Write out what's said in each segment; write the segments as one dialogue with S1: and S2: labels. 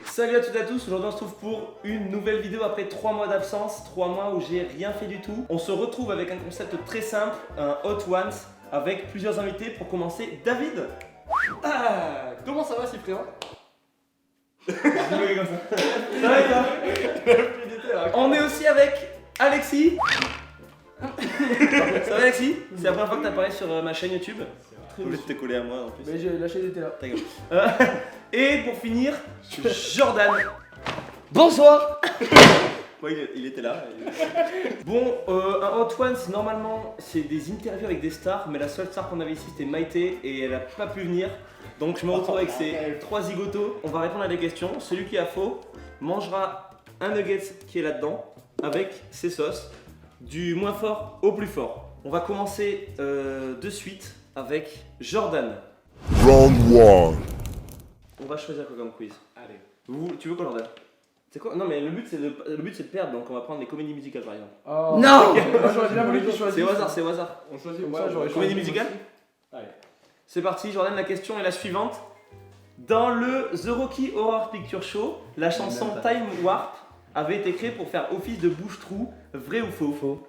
S1: Salut à toutes et à tous, aujourd'hui on se trouve pour une nouvelle vidéo après 3 mois d'absence, 3 mois où j'ai rien fait du tout. On se retrouve avec un concept très simple, un Hot Ones, avec plusieurs invités. Pour commencer, David.
S2: Ah, comment ça va Cyprien?
S1: Ça va et toi? On est aussi avec Alexis. Ça va Alexis? C'est la première fois que tu apparais sur ma chaîne YouTube. T'es obligé de te coller à moi en plus.
S2: Mais j'ai la chaîne était là.
S1: Ta gueule. Et pour finir, Jordan. Bonsoir. Ouais, il était là. Bon, un Hot Ones, normalement, c'est des interviews avec des stars, mais la seule star qu'on avait ici, c'était Maïté, et elle a pas pu venir. Donc je me retrouve avec ces 3 zigotos. On va répondre à des questions. Celui qui a faux mangera un nugget qui est là-dedans, avec ses sauces, du moins fort au plus fort. On va commencer de suite avec Jordan.
S3: Round 1.
S1: On va choisir quoi comme quiz?
S2: Allez.
S1: Tu veux quoi, Jordan? C'est quoi? Non, mais le but c'est de perdre, donc on va prendre les comédies musicales par exemple.
S2: Oh,
S4: Non.
S2: Moi j'aurais bien voulu qu'ils choisissent.
S1: C'est au hasard, c'est au hasard.
S2: On choisit
S4: Comme
S2: moi,
S4: ça,
S2: j'aurais
S1: Comédie
S2: choisi
S1: musicale?
S2: aussi. Allez.
S1: C'est parti, Jordan, la question est la suivante. Dans le The Rocky Horror Picture Show, la chanson Time Warp avait été créée pour faire office de bouche-trou, vrai ou faux?
S4: Faux.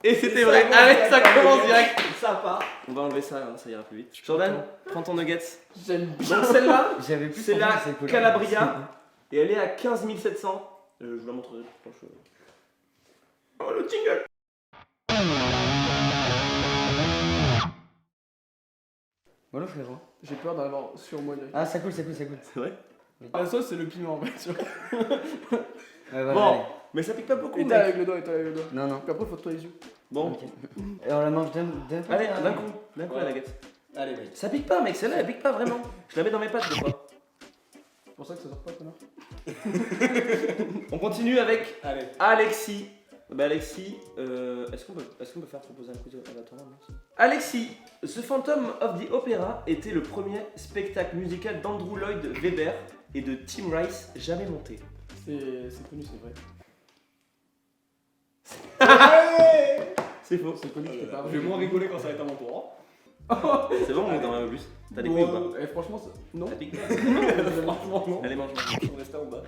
S1: Et c'était vrai. Allez, ça commence direct.
S2: Ça part.
S1: On va enlever ça, hein, ça ira plus vite. Jordan, prends ton nuggets.
S2: J'aime bien.
S1: Donc celle-là,
S4: J'avais plus
S1: c'est
S4: compris
S1: la
S4: que c'est cool.
S1: Calabria et elle est à 15 700. Je vous la montrerai. Oh le jingle.
S4: Voilà frérot.
S2: J'ai peur d'avoir sur moi direct.
S4: Ah ça coule, ça coule, ça coule.
S1: C'est vrai.
S2: La sauce c'est le piment en fait.
S4: Ouais, voilà,
S1: Bon,
S4: allez.
S1: mais ça pique pas beaucoup.
S2: Éteins
S1: Mec.
S2: avec le doigt, éteins avec le doigt.
S4: Non, non.
S2: Puis après faut toi les yeux.
S1: Bon,
S4: Ok. Et on la mange d'un coup.
S1: allez, d'un coup la
S2: Ouais.
S1: nugget.
S2: Allez mec.
S1: Ça pique pas, mec, celle-là elle pique pas vraiment. Je la mets dans mes pattes des fois.
S2: C'est pour ça que ça sort pas connard.
S1: On continue avec
S2: Allez.
S1: Alexis. Bah Alexis, est-ce qu'on peut faire proposer un quiz aléatoire? Alexis, The Phantom of the Opera était le premier spectacle musical d'Andrew Lloyd Webber et de Tim Rice jamais monté.
S2: C'est connu, c'est vrai.
S1: C'est faux.
S2: C'est connu, c'est pas vrai.
S5: Je vais moins rigoler quand ça va être à mon tour.
S1: C'est bon, on est dans un bus. T'as des couilles ou pas?
S2: Franchement, non.
S1: Ça pique pas.
S2: Franchement, non.
S1: Allez, mange.
S5: On reste en bas.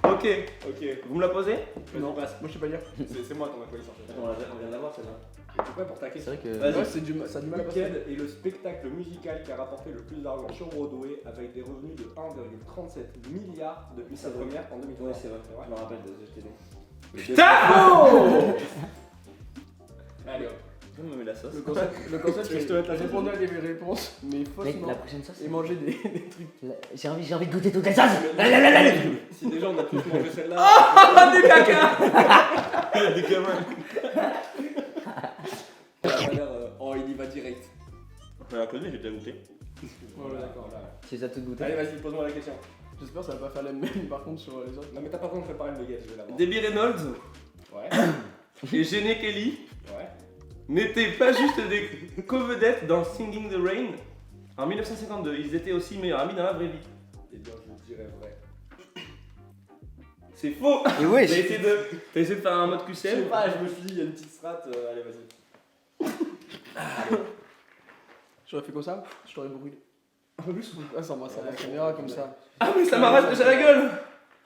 S1: Ok,
S5: Ok.
S1: vous me la posez?
S2: Non,
S5: passe.
S2: moi je sais pas lire.
S5: C'est moi ton accolé sorti.
S1: On vient d'avoir celle-là.
S5: Tu es prêt pour ta
S4: C'est
S5: question?
S4: vrai que.
S1: Vas-y.
S2: Ouais, ça a du mal à passer.
S5: Quel est le spectacle musical qui a rapporté le plus d'argent sur Broadway avec des revenus de 1,37 milliard depuis sa première en 2003?
S1: Ouais, c'est vrai. Je me rappelle de ce TD.
S5: Allez hop.
S1: On me met la sauce.
S2: Le concept
S5: Tu veux que je te
S2: c'est
S5: mette la sauce?
S2: répondre à des réponses, mais
S4: Mec,
S2: faussement.
S4: la prochaine sauce.
S2: Et manger des trucs.
S4: J'ai envie de goûter toutes les sauces.
S5: Si déjà on a tous mangé celle-là.
S1: Ah, des caca. Des gamins.
S5: Ça a l'air. Oh, il y va direct.
S1: On va la connaître, j'ai déjà goûté.
S2: Voilà, d'accord.
S4: Tu les as toutes goûtées.
S5: Allez, vas-y, pose-moi la question.
S2: J'espère que ça va pas faire la même par contre sur les autres.
S5: Non, mais t'as pas besoin de préparer le nugget, je vais l'avoir.
S1: Debbie Reynolds
S5: Ouais.
S1: et Jenny Kelly
S5: Ouais.
S1: n'étaient pas juste des co-vedettes dans Singing the Rain en 1952, ils étaient aussi meilleurs amis dans la vraie vie.
S5: Eh bien, je dirais vrai.
S1: C'est faux.
S4: Et
S1: T'as
S4: wesh.
S1: essayé de faire un mode
S5: Je
S1: QCM?
S5: sais pas, je me suis dit, il y a une petite strat. Allez, vas-y.
S2: J'aurais fait comme ça, je t'aurais brûlé. Un peu plus. Ah, ça m'embrasse à la caméra comme ça.
S1: Ah mais ça m'arrache déjà la gueule.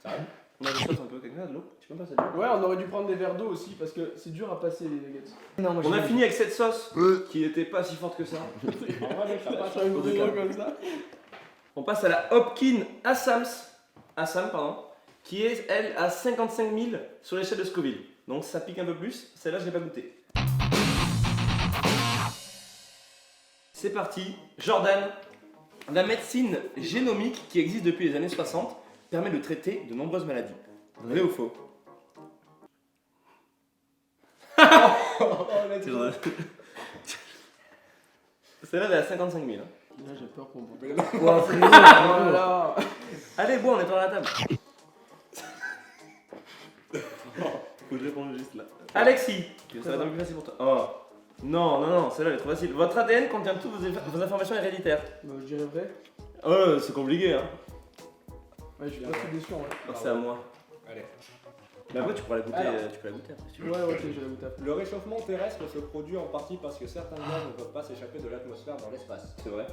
S5: Ça arrive.
S1: On a des choses un peu quelqu'un de l'eau. Tu peux me passer de l'eau?
S2: Ouais, on aurait dû prendre des verres d'eau aussi parce que c'est dur à passer les nuggets.
S4: Non, moi
S1: On a
S4: je-
S1: fini avec cette sauce qui n'était pas si forte que ça.
S5: En vrai, mec, ça passe.
S2: J'aurais brûlé comme ça.
S1: On passe à la Hopkins Assam, pardon, qui est elle à 55 000 sur l'échelle de Scoville. Donc ça pique un peu plus. Celle-là je l'ai pas goûtée. C'est parti, Jordan. La médecine génomique qui existe depuis les années 60 permet de traiter de nombreuses maladies. Vrai ou faux?
S5: let's go.
S1: Celle-là elle est à 55 000. hein.
S2: Là, j'ai peur qu'on me
S4: Ouah, frérot.
S2: Voilà.
S1: Allez, bon, on est dans la table. Faut que je réponde juste là. Alexis, ça va être un peu plus facile pour toi. Oh. Non, non, non, celle-là elle est trop facile. Votre ADN contient toutes vos informations héréditaires.
S2: Bah, je dirais vrai.
S1: Oh, c'est compliqué, hein.
S2: Ouais, je suis pas très déçu en vrai.
S1: Oh, c'est à moi.
S5: Allez.
S1: Mais après, tu pourras la goûter,
S5: Alors.
S1: tu peux la goûter après si tu veux.
S2: Ouais, ok, je vais la goûter après.
S5: Le réchauffement terrestre se produit en partie parce que certains gaz ne peuvent pas s'échapper de l'atmosphère dans l'espace.
S1: C'est vrai.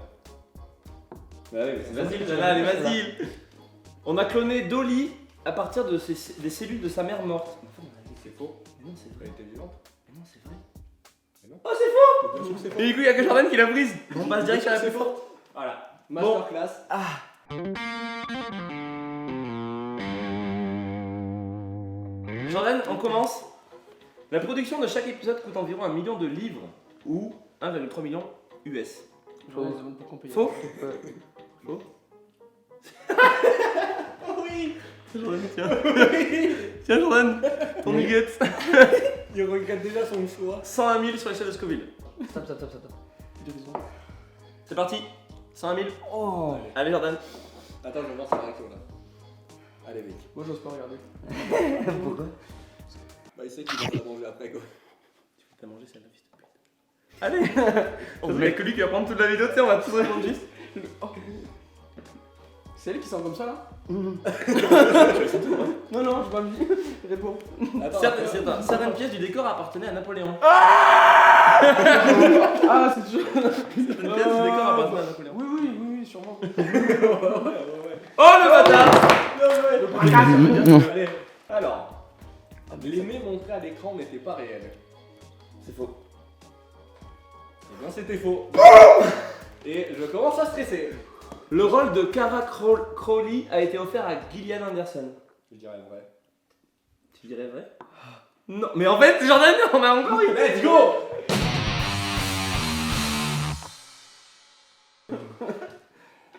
S1: Bah oui, mais c'est facile, celle-là, allez, vas-y. On a cloné Dolly à partir de des cellules de sa mère morte.
S5: C'est faux.
S1: Mais non, c'est
S5: Elle
S1: vrai.
S5: était vivante.
S1: Mais non, c'est vrai.
S5: Mais non.
S1: Oh, c'est faux.
S5: Bien sûr que c'est faux.
S1: Et du coup, il y a que Jordan qui l'a prise. On passe direct à la
S5: C'est
S1: plus
S5: faux.
S1: forte.
S5: Voilà.
S1: Bon.
S5: Masterclass.
S1: Jordan, on commence. La production de chaque épisode coûte environ 1 million de livres ou 1,3 million US.
S2: J'en ai demandé pour qu'on paye.
S1: Faux. Faux. Oui. Jordan, tiens. Tiens, Jordan, ton nugget.
S5: Il regrette déjà son choix.
S1: 101 000 sur l'échelle de Scoville.
S4: Stop, stop, stop, stop.
S2: J'ai raison.
S1: C'est parti. 101 000.
S4: Oh.
S1: Allez, Jordan.
S5: Attends, je vais voir sa réaction là. Allez, mec.
S2: Moi, j'ose pas regarder.
S4: Pourquoi?
S5: Bah, il sait qu'il va la manger après quoi.
S1: Tu peux pas manger celle-là, fils de pute. Allez. On voulait que lui qui va prendre toute la vidéo, tu sais, on va tous répondre juste.
S2: C'est elle qui sent comme ça là
S1: Non,
S2: Non, j'ai pas mis. Réponds.
S5: Attends,
S1: Certaines pièces du décor appartenaient à Napoléon.
S2: Ah, c'est toujours.
S1: Certaines pièces du décor appartenaient à Napoléon.
S2: Oui, sûrement.
S5: ouais, ouais.
S1: Oh le bâtard.
S2: Le braquage, ça veut dire.
S5: Allez. Alors, les mets montrés à l'écran n'étaient pas réels.
S1: C'est faux.
S5: Eh bien, c'était faux. Et je commence à stresser.
S1: Le rôle de Cara Crowley a été offert à Gillian Anderson.
S5: Je dirais vrai.
S1: Tu dirais vrai? Non, mais en fait, Jordan, on a encore eu.
S5: Let's go.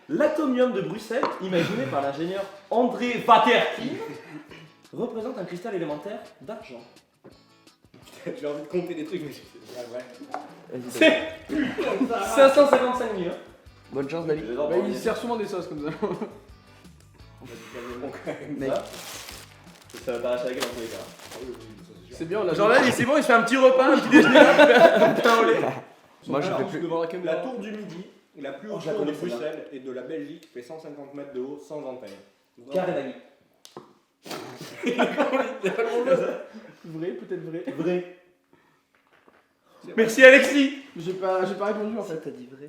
S1: L'atomium de Bruxelles, imaginé par l'ingénieur André Vaterki, représente un cristal élémentaire d'argent.
S5: J'ai envie de compter des trucs, mais je dirais vrai.
S4: Vas-y,
S1: C'est 555 000. Hein.
S4: bonne chance, Dali.
S2: Bah, il sert souvent des sauces comme ça.
S5: On va dire bon quand même.
S4: Mec.
S1: Ça va t'arracher la gueule dans tous les cas.
S5: Ah oui, oui, ça c'est sûr.
S2: C'est bien, on l'a
S1: Jordan, c'est bon, il se fait un petit repas, un petit déjeuner, un pain au lait.
S4: Moi, je
S5: Alors,
S4: fais plus.
S2: devant la
S5: La
S2: caméra.
S5: tour du Midi, la plus haute
S1: je la
S5: tour de
S1: connais, celle-là.
S5: Bruxelles et de la Belgique, fait 150 mètres de haut sans entaille.
S1: Carré d'Agui.
S2: Vrai, peut-être vrai.
S1: Vrai. Merci Alexis.
S2: J'ai pas répondu en fait.
S4: T'as dit vrai?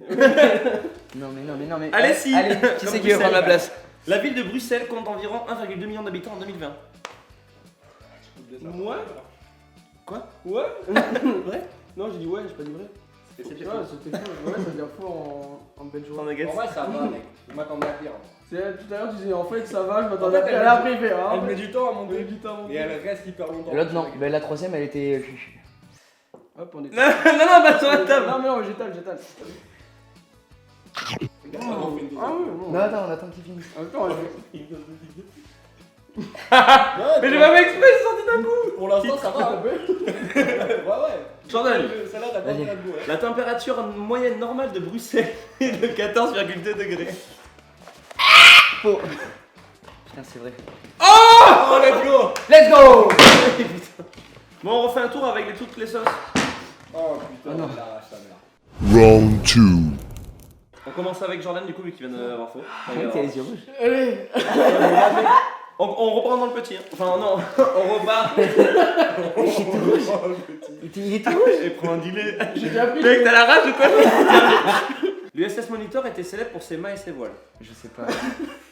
S4: Non, mais.
S1: Allez, si.
S4: Allez, qui c'est qui va prendre la place?
S1: La ville de Bruxelles compte environ 1,2 million d'habitants en 2020.
S2: Moi
S1: Quoi?
S2: Ouais.
S1: Vrai?
S2: Non, j'ai dit ouais, j'ai pas dit vrai.
S1: C'était
S2: Ouais, c'était faux. Ouais, ça veut dire faux en belge.
S1: Sans nuggets.
S5: En vrai, ça va, mec. Je m'attendais à pire.
S2: C'est tout à l'heure, tu disais en fait ça va, je m'attendais
S5: En fait,
S2: à pire.
S5: elle
S2: Et après, il fait ah.
S5: Elle met du temps à monter.
S2: du temps.
S5: Et elle reste hyper longtemps.
S4: Et l'autre, non. Bah, la troisième, elle était.
S2: Hop, on est.
S1: Non, pas sur la table.
S2: Non, mais non, j'étale.
S5: On fait une deuxième.
S2: Ah oui, bon.
S4: Non, attends, on attend qu'il finisse.
S2: En même temps,
S1: Mais j'ai pas fait exprès, c'est sorti d'un coup.
S5: Pour l'instant, ça va. Hein. Ouais.
S1: Jordan,
S5: Celle-là, t'as pas
S4: Vas-y.
S5: de goût.
S1: la température moyenne normale de Bruxelles est de 14,2 degrés.
S4: Faux. Putain, c'est vrai.
S5: Oh, let's go.
S4: Let's go!
S1: Bon, on refait un tour avec toutes les sauces.
S5: Oh putain,
S4: Oh non.
S5: il arrache sa mère.
S3: Round 2.
S1: On commence avec Jordan, du coup, vu qu'il vient d'avoir faux.
S4: T'as les yeux rouges.
S2: allez.
S1: On reprend dans le petit. Hein. Enfin, non, on repart.
S4: Il est tout rouge.
S1: Et prend un dîner.
S2: J'ai déjà pris.
S1: Mec, t'as la rage ou quoi? L'USS Monitor était célèbre pour ses mâts et ses voiles.
S4: Je sais pas.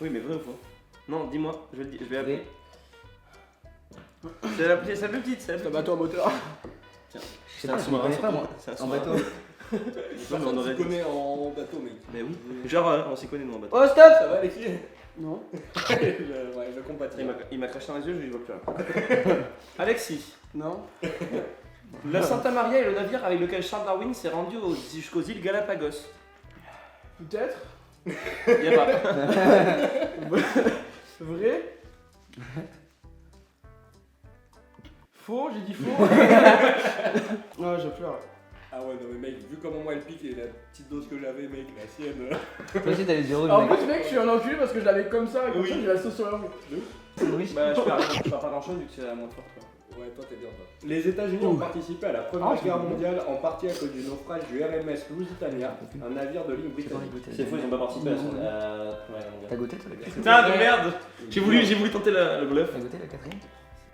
S1: Oui, mais vrai ou faux? Non, dis-moi, je vais appeler.
S4: Vrai.
S1: C'est la plus petite, c'est la
S2: C'est
S1: plus
S2: un bateau à moteur.
S4: Je sais pas, je me connais pas moi.
S1: C'est un
S4: En
S1: sous-marin.
S4: bateau.
S1: Non, mais on aurait
S5: Tu
S1: dit.
S5: connais en bateau, mec.
S1: Mais oui. Genre, on s'y connaît nous en bateau.
S4: Oh, stop!
S5: Ça va, les filles?
S2: Non.
S5: Je compatis.
S1: Il m'a craché dans les yeux, je lui vois plus rien. Alexis,
S2: Non.
S1: la Santa Maria est le navire avec lequel Charles Darwin s'est rendu jusqu'aux îles Galapagos.
S2: Peut-être.
S1: Y'a pas.
S2: Vrai. Faux, j'ai dit faux. Non, je pleure.
S5: Ah ouais, non mais mec, vu comment moi elle pique et la petite dose que j'avais, mec, la sienne.
S4: Toi aussi, t'as les yeux rouges,
S2: En
S4: mec.
S2: plus, mec, je suis un enculé parce que je l'avais comme ça et comme
S1: Oui.
S2: ça, j'ai la sauce sur la langue.
S4: Oui.
S1: Bah, je perds pas grand chose vu que c'est la moins forte. Quoi.
S5: Ouais, toi t'es bien toi. Les États-Unis ont participé à la Première Guerre mondiale en partie à cause du naufrage du RMS Lusitania, un navire de ligne britannique.
S1: C'est faux, ils ont pas participé à la Première Guerre
S4: T'as
S1: mondiale.
S4: goûté toi la quatrième?
S1: Putain de merde! J'ai voulu tenter le bluff.
S4: T'as goûté la quatrième?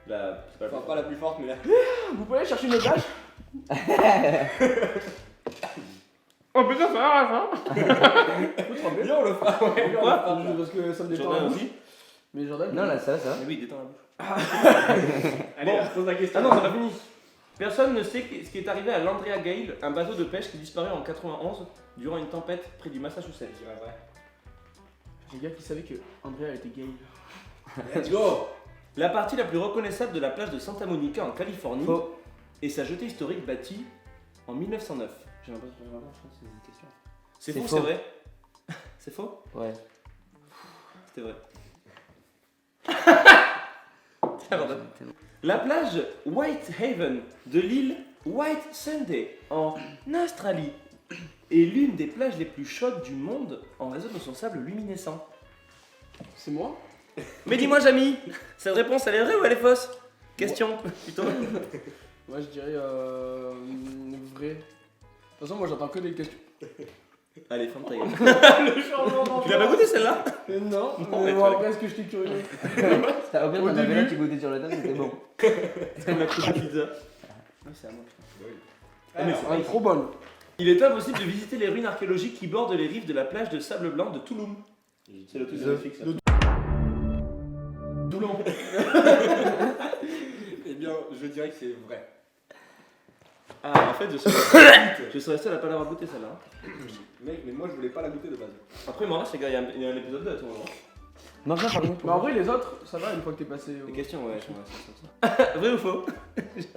S1: C'est pas la
S5: Enfin, pas la plus forte, mais la.
S2: Vous pouvez aller chercher une plage? Oh putain, ça arrache hein.
S5: Viens, on le fera. Ouais, viens, on le
S1: Quoi
S5: fera.
S2: Parce que ça me détend
S1: Jordan
S2: la bouche.
S1: aussi.
S2: Mais Jordan.
S4: Non, là, ça va, ça va.
S1: Mais oui, détends la bouche.
S5: Allez,
S1: Bon.
S5: pose la question.
S1: Ah non, c'est pas fini. Personne ne sait ce qui est arrivé à l'Andrea Gale, un bateau de pêche qui disparut en 91 durant une tempête près du Massachusetts.
S5: Je dirais vrai.
S2: J'ai gars qui savait que Andrea était gay.
S5: Let's go.
S1: La partie la plus reconnaissable de la plage de Santa Monica en Californie
S4: Faux.
S1: est sa jetée historique bâtie en 1909. J'ai l'impression que c'est une question. C'est
S4: C'est
S1: faux,
S4: faux.
S1: c'est vrai. C'est faux?
S4: Ouais.
S1: C'était vrai. Tiens, Jordan. La plage Whitehaven de l'île White Sunday en Australie est l'une des plages les plus chaudes du monde en raison de son sable luminescent.
S2: C'est moi?
S1: Mais dis-moi, Jamy, cette réponse elle est vraie ou elle est fausse? Question, plutôt.
S2: Moi je dirais vrai. De toute façon, moi j'entends que des questions.
S1: Allez, ferme ta gueule.
S5: Le changement
S1: Tu l'as pas goûté celle-là?
S2: Non,
S1: Bon,
S2: mais
S1: mais
S2: bon,
S1: tu
S2: après, est-ce que j'étais curieux?
S4: Au pire,
S2: Au
S4: t'en avais
S2: début.
S4: là, tu goûtais sur la table, c'était bon.
S1: C'est comme la croûte de pizza. Ah, c'est à moi, putain. Ah, mais c'est
S2: Ah, trop bonne.
S1: Il est impossible de visiter les ruines archéologiques qui bordent les rives de la plage de sable blanc de Touloum. C'est le truc de Netflix. ça.
S2: Toulon.
S5: Eh bien, je dirais que c'est vrai.
S1: Ah, en fait, je serais seul à pas l'avoir goûté celle-là. hein.
S5: Mec, mais moi je voulais pas la goûter de base.
S1: Après, il m'en reste, les gars, il y a un épisode 2 à tout moment.
S4: Non, ça, pardon.
S2: Mais en vrai, les autres, ça va une fois que t'es passé.
S1: Les questions, ouais, je m'en reste ça. Vrai ou faux?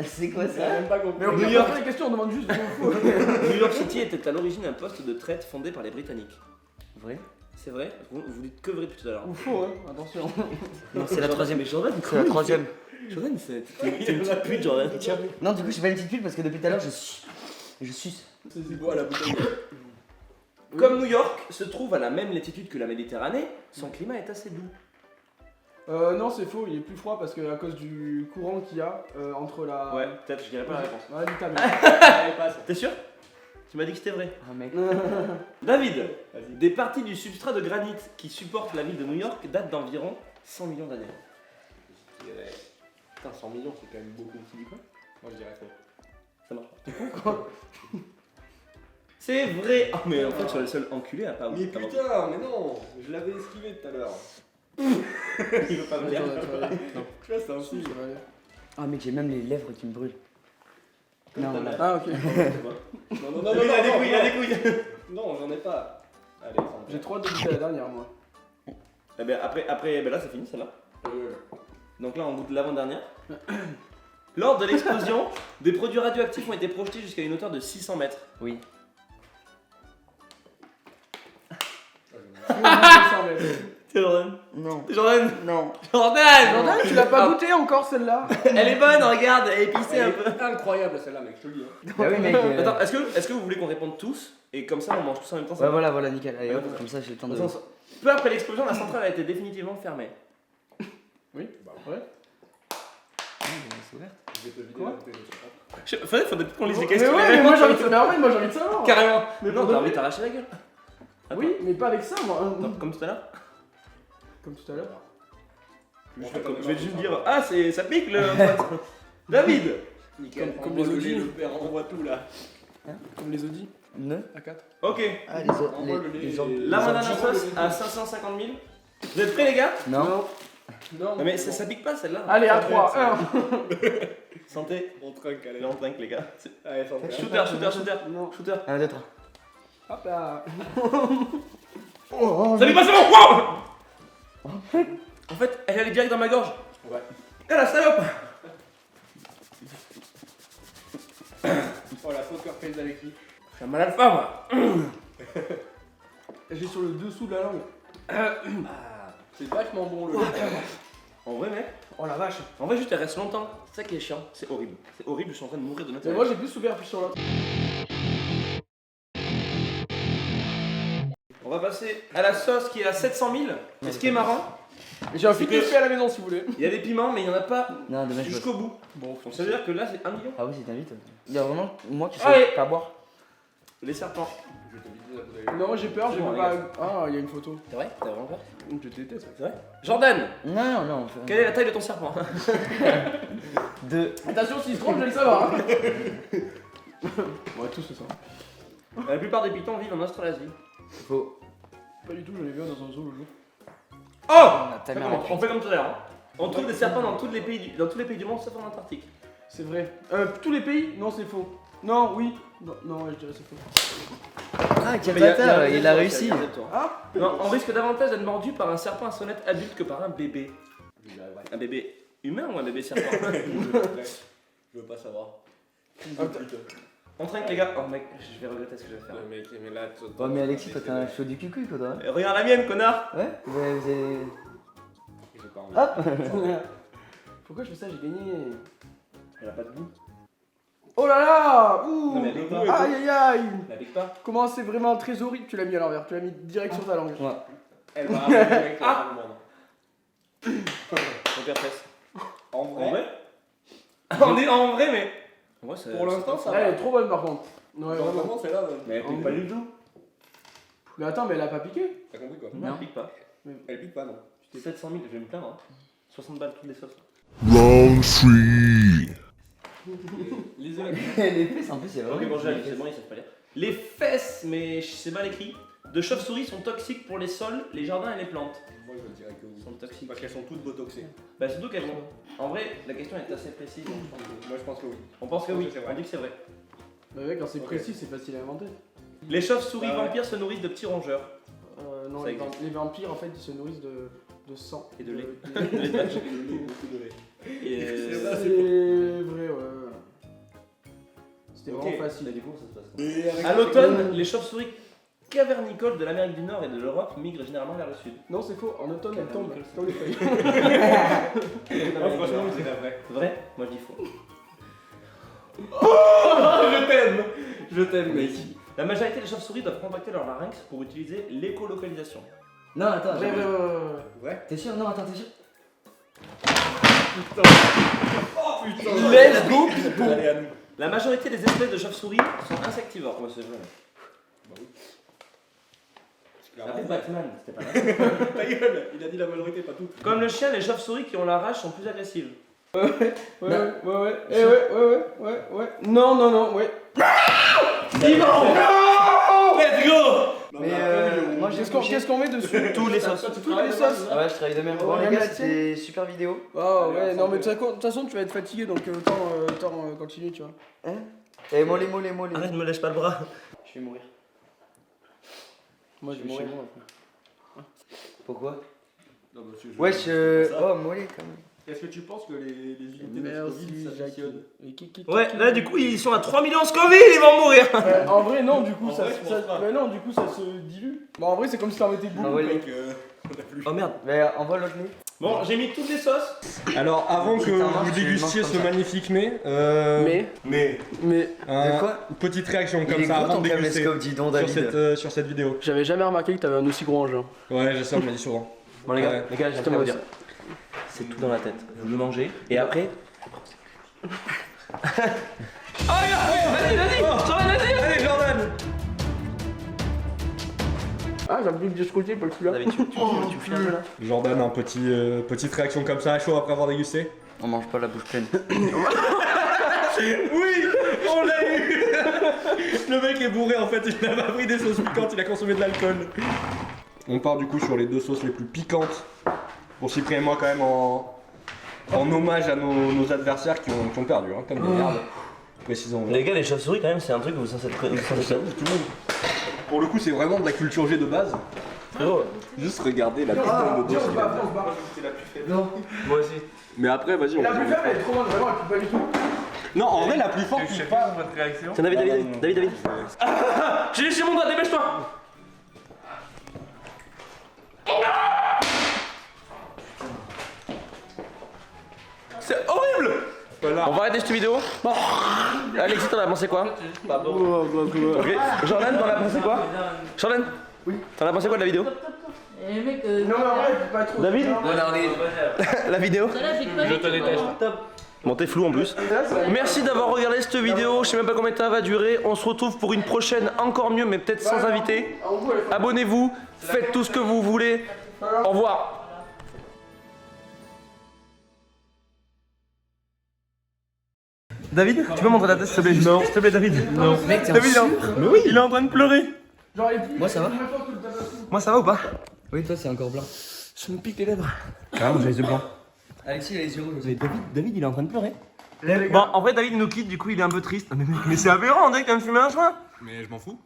S4: C'est quoi
S5: J'ai
S4: ça?
S5: même pas compris.
S2: Mais au
S1: New
S2: pire,
S1: York.
S2: après les questions, on demande juste vrai ou faux.
S1: New York City était à l'origine un poste de traite fondé par les Britanniques.
S4: Vrai?
S1: C'est vrai? Vous dites que vrai depuis tout à l'heure.
S2: Ou faux, hein, attention.
S4: Non, c'est la troisième.
S1: Mais Jordan,
S4: C'est la troisième.
S1: Jordan, t'es une petite pute, Jordan. Tiens.
S4: Non, du coup, je fais une petite pile parce que depuis tout à l'heure, je suce.
S5: C'est beau à la bouteille.
S1: Comme New York se trouve à la même latitude que la Méditerranée, son climat est assez doux.
S2: Non, c'est faux, il est plus froid parce que à cause du courant qu'il y a entre la.
S1: Ouais, peut-être, je dirais pas la réponse.
S2: Ouais, l'Italie.
S5: Allez, passe.
S1: T'es sûr? Tu m'as dit que c'était vrai.
S4: Ah, mec.
S1: David,
S5: Vas-y.
S1: des parties du substrat de granit qui supportent la ville de New York datent d'environ 100 millions d'années.
S5: Je dirais. Putain, 100 millions, c'est quand même beaucoup. Tu dis quoi? Moi je dirais faux.
S1: Ça marche. C'est vrai. Oh, mais en fait, tu es le seul enculé à pas
S5: Mais
S1: pas-
S5: putain, mais non. Je l'avais esquivé tout à l'heure.
S1: Il veut pas me dire.
S5: Tu vois, c'est un signe.
S4: Ah, mec, j'ai même les lèvres qui me brûlent. Non, là.
S2: Ah, ok.
S5: Non, non, non,
S1: Il a des couilles, il a
S5: non.
S1: des couilles.
S5: Non, j'en ai pas. Allez, sans
S2: J'ai trop hâte de goûter la dernière, moi.
S1: Eh ben, après, ben là, c'est fini celle-là. Donc là, on goûte l'avant-dernière. Lors de l'explosion, des produits radioactifs ont été projetés jusqu'à une hauteur de 600 mètres.
S4: Oui.
S1: C'est Jordan.
S4: Non.
S1: Jordan.
S4: Non.
S1: Jordan.
S2: Jordan, tu l'as pas goûté encore celle-là?
S1: Elle est bonne, regarde, elle est épicée un
S5: Elle
S1: peu.
S5: est incroyable celle-là, mec, je te le dis. Hein.
S4: Bah oui, mec.
S1: Attends, est-ce que vous voulez qu'on réponde tous et comme ça on mange tous en même temps? ça
S4: Ouais,
S1: va
S4: voilà, nickel. Allez, hop, comme ça, j'ai le temps de.
S1: Attends, peu après l'explosion, la centrale a été définitivement fermée.
S2: Oui,
S5: Bah,
S2: ouais.
S4: C'est ouvert.
S5: Je vais te vider
S2: Quoi
S5: la bouteille de ce
S1: Faudrait qu'on lise les
S2: Mais
S1: questions.
S2: ouais, mais moi j'ai envie de... Mais en vrai, moi j'ai envie de savoir.
S1: Carrément.
S2: Mais
S1: Non,
S2: pour
S1: t'as
S2: de
S1: envie de
S2: vrai.
S1: t'arracher la gueule. Attends.
S2: Oui, mais pas avec ça, moi.
S1: Non, comme tout à l'heure.
S2: Comme tout à l'heure.
S1: Je vais juste dire, ah, ça pique le pote. David.
S5: Nickel,
S2: Comme
S5: envoie
S2: les
S5: le
S2: Audi.
S5: lait, le père, envoie tout là.
S2: Comme les Audi,
S4: Ne.
S2: à 4.
S1: Ok.
S4: Ah,
S5: Envoie le lait.
S4: les ordres.
S1: La banana sauce à 550 000. Vous êtes prêts, les gars?
S4: Non.
S5: Non,
S1: Non, mais ça pique pas celle-là.
S2: Allez, à 3, 1.
S1: Santé.
S5: On trinque, allez.
S1: Là, on trinque, les gars.
S5: Allez, sans faire.
S1: Shooter.
S2: Non.
S1: Shooter.
S4: 1, 2, 3.
S2: Hop là.
S1: Ça pique pas, c'est bon. Wow. En fait, elle allait direct dans ma gorge.
S5: Ouais.
S1: Eh la salope.
S5: Oh la poker face avec lui.
S1: Je suis un mal alpha, moi.
S2: J'ai sur le dessous de la langue.
S5: Ah, c'est vachement bon le lait.
S1: En vrai, mec.
S2: Oh la vache.
S1: En vrai, juste elle reste longtemps. C'est ça qui est chiant. C'est horrible. C'est horrible, je suis en train de mourir de
S2: Mais
S1: l'intérieur.
S2: moi j'ai plus souffert plus sur l'autre.
S1: On va passer à la sauce qui est à 700 000. Et ce qui est marrant,
S2: J'ai un
S1: C'est
S2: fit
S1: que-
S2: fait à la maison si vous voulez.
S1: il y a des piments, mais il n'y en a pas
S4: Non, dommage.
S1: jusqu'au bout.
S2: Bon,
S1: Donc ça veut dire que là, c'est 1 million.
S4: Ah oui, c'est un vite. Il y a vraiment moi qui
S1: Allez.
S4: sais pas boire.
S1: Les serpents.
S5: Je te vider la bouteille.
S2: Non, j'ai peur, j'ai
S1: Bon,
S2: pas.
S1: regarde.
S2: Ah, il y a une photo.
S1: C'est vrai? T'as vraiment peur?
S2: Je déteste.
S1: C'est vrai? Jordan,
S4: Non, non,
S1: quelle est la taille de ton serpent?
S4: Deux.
S2: Attention, s'il se trompe, je vais le savoir. Hein. On va tous le savoir.
S1: La plupart des pitons vivent en Australasie.
S4: Faux.
S2: Pas du tout, j'en ai vu un dans un zoo le jour.
S1: Oh!
S4: Ta
S1: Ça
S4: mère.
S1: commence. On fait comme tout à l'heure. Hein. On trouve des serpents dans tous les pays du monde sauf en Antarctique.
S2: C'est vrai. Tous les pays? Non, c'est faux. Non, oui. Non, non, ouais, je dirais c'est faux.
S4: Ah, quel
S2: Mais y a-
S4: bâtard, il a réussi.
S2: Ah.
S1: Non, on risque davantage d'être mordu par un serpent à sonnette adulte que par un bébé.
S5: Je dirais vrai.
S1: Un bébé humain ou un bébé serpent?
S5: Je veux pas savoir.
S1: On trinque les gars. Oh mec, je vais regretter ce que je vais faire.
S5: Le mec, mais là,
S4: Ouais, mais Alexis, toi, t'as un chaud du cucu, quoi, toi.
S1: Regarde la mienne, connard!
S4: Ouais, vous avez.
S5: J'ai pas envie.
S4: Hop.
S2: Pourquoi je fais ça? J'ai gagné.
S1: Elle a pas de goût.
S2: Oh là là. Ouh.
S1: Non, mais avec toi.
S2: Aïe aïe aïe.
S1: Elle pique pas.
S2: Comment c'est vraiment très horrible? Tu l'as mis à l'envers, tu l'as mis direct sur ta langue.
S4: Ouais.
S5: Elle va arriver avec la demande.
S1: Donc après.
S5: En
S1: En
S5: vrai,
S1: vrai? On est en vrai, mais. En vrai, c'est-
S5: pour l'instant, ça
S2: Elle
S5: va.
S2: est trop bonne par contre. Ouais,
S5: Pour
S2: vraiment.
S5: l'instant, celle-là,
S1: Mais elle pique pas du tout.
S2: Mais attends, mais elle a pas piqué?
S5: t'as compris quoi?
S1: Non, elle pique pas.
S5: Elle pique pas, non.
S1: 700 000, je vais me plaindre. Hein. 60 balles toutes les sauces.
S3: Round 3.
S5: Lisez-la.
S4: Les fesses, en plus, c'est
S1: Ok,
S4: vraiment.
S1: bon, c'est bon, ils savent pas lire. Les fesses, mais c'est mal écrit, de chauves-souris sont toxiques pour les sols, les jardins et les plantes.
S5: Moi, je dirais que oui.
S1: Elles sont toxiques.
S5: Parce qu'elles sont toutes botoxées.
S1: Bah, surtout qu'elles vont. En vrai, la question est assez précise. Donc je pense que-
S5: Moi, je pense que oui.
S1: On pense que oui,
S5: C'est vrai.
S1: on dit que c'est vrai.
S2: Bah ouais, quand c'est
S5: Ok.
S2: précis, c'est facile à inventer.
S1: Les chauves-souris
S5: Ah ouais.
S1: vampires se nourrissent de petits rongeurs.
S2: Non,
S1: Ça
S2: les,
S1: existe.
S2: les vampires en fait ils se nourrissent de sang.
S1: Et de lait.
S2: de-
S1: Les vaches.
S5: Beaucoup de lait.
S1: Et
S5: C'est
S2: C'est
S5: ça,
S2: vrai, ouais. C'était
S1: Ok.
S2: vraiment facile.
S1: Du coup, ça se passe.
S5: Et avec
S1: À l'automne, les chauves-souris cavernicoles de l'Amérique du Nord et de l'Europe migrent généralement vers le sud.
S2: Non, c'est faux. En automne, elles tombent
S1: Cavernicole,
S2: comme les feuilles.
S5: Ah, franchement, c'est la vraie.
S1: Vrai? Moi je dis faux.
S5: Je t'aime. Je t'aime, mec.
S1: La majorité des chauves-souris doivent compacter leur larynx pour utiliser l'écolocalisation.
S4: Non, attends,
S2: Vrai, vrai, vrai, vrai.
S5: Ouais.
S4: T'es sûr? Non, attends, t'es sûr?
S5: Oh putain.
S1: Let's go,
S5: Allez, à nous.
S1: La majorité des espèces de chauves-souris sont insectivores. Ouais, c'est vrai.
S5: Bah oui.
S1: Après Batman, c'était pas là.
S5: Ta gueule, il a dit la majorité, pas tout.
S1: Comme le chien, les chauves-souris qui ont la rage sont plus agressives.
S2: Ouais, ouais, ouais. Eh ouais. Non, non, non, ouais.
S1: Let's go!
S4: Mais moi, j'ai
S2: Qu'est-ce qu'on met dessus?
S1: Tous les sauces.
S2: Toutes les sauces.
S4: Ah ouais, je travaille de même. Bon,
S2: Ouais,
S4: les
S2: même
S4: gars,
S2: la
S4: c'était super vidéo.
S2: Ah ouais, non, mais de toute façon, tu vas être fatigué donc autant continuer, tu vois.
S4: Eh, mollet.
S1: Arrête, me lâche pas le bras.
S4: Je vais mourir.
S2: Moi,
S4: je vais chez moi, Pourquoi?
S5: Non, monsieur,
S4: Wesh,
S5: c'est ça.
S4: oh, mollet quand même.
S5: Est-ce que tu penses que les unités de
S2: Merci,
S5: Scoville s'additionnent?
S1: Ouais, là du coup ils sont à 3 millions Scoville, ils vont mourir.
S2: En vrai, non, du coup,
S5: En vrai, je pense pas.
S2: mais non, du coup, ça se dilue. Bon, en vrai, c'est comme si t'en mettais beaucoup.
S4: Envoie-le.
S5: Mec, on a plus.
S1: Oh merde.
S4: Mais envoie l'autre nez.
S1: Bon, j'ai mis toutes les sauces.
S5: Alors, avant que
S4: Putain,
S5: vous
S4: tu
S5: dégustiez
S4: manges
S5: ce
S4: comme ça.
S5: magnifique mets,
S2: Mais
S4: De quoi?
S5: petite réaction
S4: Il
S5: comme
S4: est
S5: ça
S4: gros
S5: avant
S4: ton
S5: de déguster
S4: caméscope, dis donc,
S5: sur
S4: David.
S5: sur cette vidéo.
S2: j'avais jamais remarqué que t'avais un aussi gros engin.
S5: Ouais, je sais, on me l'a dit souvent.
S1: Bon les gars,
S5: Ouais.
S1: j'ai un truc à vous dire. C'est tout dans la tête. Vous le mangez et après.
S5: Allez, Jordan!
S2: Ah, j'ai plus de scruter, pas le celui-là.
S1: David, tu files un peu là.
S5: Jordan, petite réaction comme ça à chaud après avoir dégusté.
S4: On mange pas la bouche pleine.
S5: Oui, on l'a eu. Le mec est bourré en fait, il n'a pas pris des sauces piquantes, il a consommé de l'alcool. On part du coup sur les deux sauces les plus piquantes. Pour Cyprien et moi quand même en hommage à nos adversaires qui ont perdu, hein, comme des merdes. Précisons.
S1: Les gars, les chauves-souris quand même, c'est un truc que vous censez être.
S5: Tout le monde. Pour le coup, c'est vraiment de la culture G de base.
S1: Frérot,
S5: Juste regardez la putain
S2: Ah,
S5: de
S2: viens,
S5: sauce.
S2: on se bat, on se bat.
S4: Non.
S1: moi aussi.
S5: Mais après, vas-y, on
S2: La plus faible, elle est trop bonne, vraiment, elle pue pas du tout.
S5: Non, en vrai, la plus forte, je sais pas.
S6: votre réaction.
S1: Tiens, David. J'ai léché mon doigt, dépêche-toi. C'est horrible. On va arrêter cette vidéo. Alexis, t'en as pensé quoi? Ok. Jordan, t'en as pensé quoi? Jordan? Oui. T'en as pensé quoi de la vidéo?
S7: Eh mec,
S2: Non, mais en vrai, elle pue pas trop.
S1: David?
S7: ça
S1: La vidéo?
S7: là, j'ai pas
S6: Je
S7: vite,
S6: te déteste.
S7: quoi.
S1: Top. Bon, t'es flou en plus. Merci d'avoir regardé cette vidéo. Je sais même pas combien de temps va durer. On se retrouve pour une prochaine encore mieux, mais peut-être sans invité. Abonnez-vous, faites tout ce que vous voulez. Au revoir. David, tu peux montrer ta tête s'il te plaît? Non. S'il te plaît, David. Non.
S4: Mec, t'es
S1: David, mais oui, il est en train de pleurer.
S4: Moi ça va?
S1: Moi, ça va ou pas?
S4: Oui, toi c'est encore blanc.
S1: Je me pique les lèvres. Ah, j'ai les yeux blancs.
S4: Alexis, il a les yeux rouges.
S1: David, il est en train de pleurer. Bon, en vrai, David nous quitte, du coup, il est un peu triste. Mais c'est aberrant, on dirait que t'as fumé un joint.
S5: Mais je m'en fous.